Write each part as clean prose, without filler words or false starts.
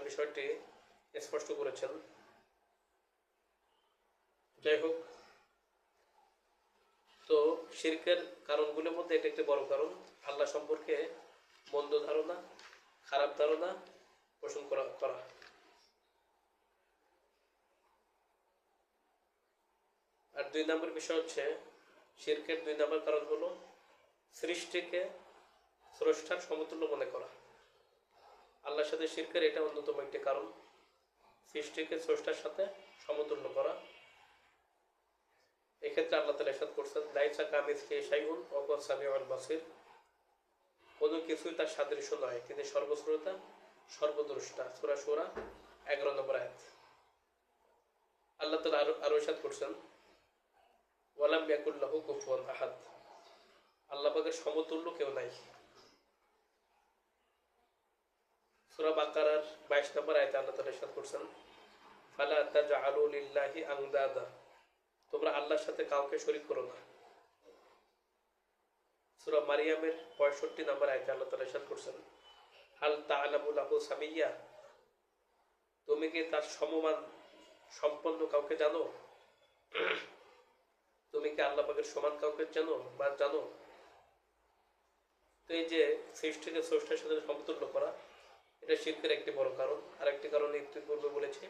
বিষয়টি স্পষ্ট করেছেন। যাই হোক, তো শিরকের কারণগুলোর মধ্যে এটা একটি বড় কারণ, আল্লাহ সম্পর্কে মন্দ ধারণা, খারাপ ধারণা পোষণ করা। আর 2 নম্বর বিষয় হচ্ছে, শিরকের 2 নম্বর কারণ হলো সৃষ্টিকে স্রষ্টার সমতুল্য মনে করা। আল্লাহর সাথে শিরকের এটা অন্যতম একটি কারণ, সৃষ্টিকে স্রষ্টার সাথে সমতুল্য করা। এক্ষেত্রে আল্লাহ তাআলা ইরশাদ করছেন, লাইসা কামিসলিহি শাইউন ওয়া হুয়াস সামিউল বাসীর। কোনো কিছুই তার সাদৃশ্য নয়, তিনি সর্বশ্রোতা সর্বদ্রষ্টা। সূরা শুরা 11 নম্বর আয়াত। আল্লাহ তাআলা আরো ইরশাদ করছেন, ওয়ালাম ইয়াকুল লাহু কুফুয়ান আহাদ। আল্লাহ পাকের সমতুল্য কেউ নাই। সূরা বাকারার 22 নম্বর আয়াতে আল্লাহ তাআলা ইরশাদ করছেন, ফালা তাজআলু লিল্লাহি আনদাদা। তোমরা আল্লাহর সাথে কাউকে শরীক করো না। সূরা মারিয়ামের 65 নম্বর আয়াতে আল্লাহ তাআলা ইরশাদ করছেন, হাল তা'লামু লাহু সামিয়্যা। তুমি কি তার সমমান সম্পন্ন কাউকে জানো? তুমি কি আল্লাহ পাকের সমান কাউকে জানো বা জানো? তো এই যে সৃষ্টিকে স্রষ্টার সাথে সমতুল্য করা, এটা শিরকের একটি বড় কারণ। আর একটি কারণ একটু পূর্বে বলেছি,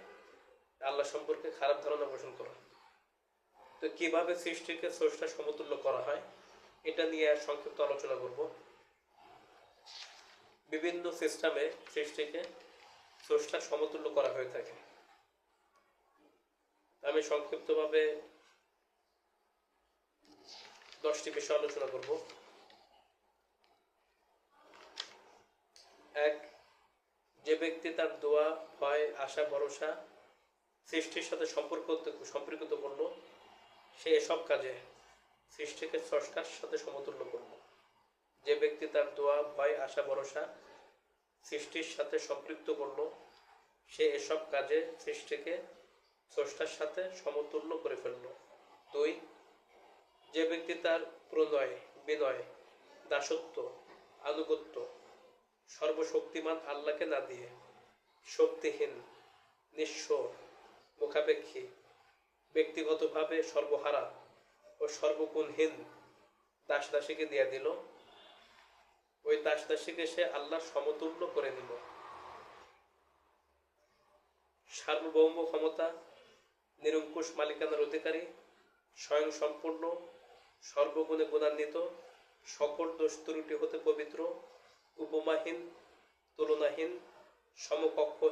আল্লাহ সম্পর্কে খারাপ ধারণা পোষণ করা। তো কিভাবে সৃষ্টিকে স্রষ্টার সমতুল্য করা হয়, এটা নিয়ে সংক্ষিপ্ত আলোচনা করব। বিভিন্ন সিস্টেমে সৃষ্টিকে স্রষ্টার সমতুল্য করা হয়ে থাকে। আমি সংক্ষিপ্তভাবে 10টি বিষয় আলোচনা করব। 1, যে ব্যক্তি তার দোয়া, ভয়, আশা, ভরসা সৃষ্টির সাথে সম্পর্কিত করল, সে এসব কাজে সৃষ্টিকে স্রষ্টার সাথে সমতুল্য করল। যে ব্যক্তি তার দোয়া, ভয়, আশা, ভরসা সৃষ্টির সাথে সম্পৃক্ত করল, সে এসব কাজে সৃষ্টিকে স্রষ্টার সাথে সমতুল্য করে ফেলল। 2, যে ব্যক্তি তার প্রণয়, বিনয়, দাসত্ব, আনুগত্য সর্বশক্তিমান আল্লাহকে না দিয়ে শক্তিহীন, নিঃস্ব, মুখাপেক্ষী, ব্যক্তিগতভাবে সর্বহারা ও সর্বগুণহীন দাস দাসীকে দিয়ে দিল, ওই দাস দাসীকে সে আল্লাহর সমতুল্য করে দিল। সার্বভৌম ক্ষমতা, নিরঙ্কুশ মালিকানার অধিকারী, স্বয়ং সম্পূর্ণ, সর্বগুণে গুণান্বিত, সকল দোষ ত্রুটি হতে পবিত্র, উপমাহীন, তুলনাহীন, সমকক্ষ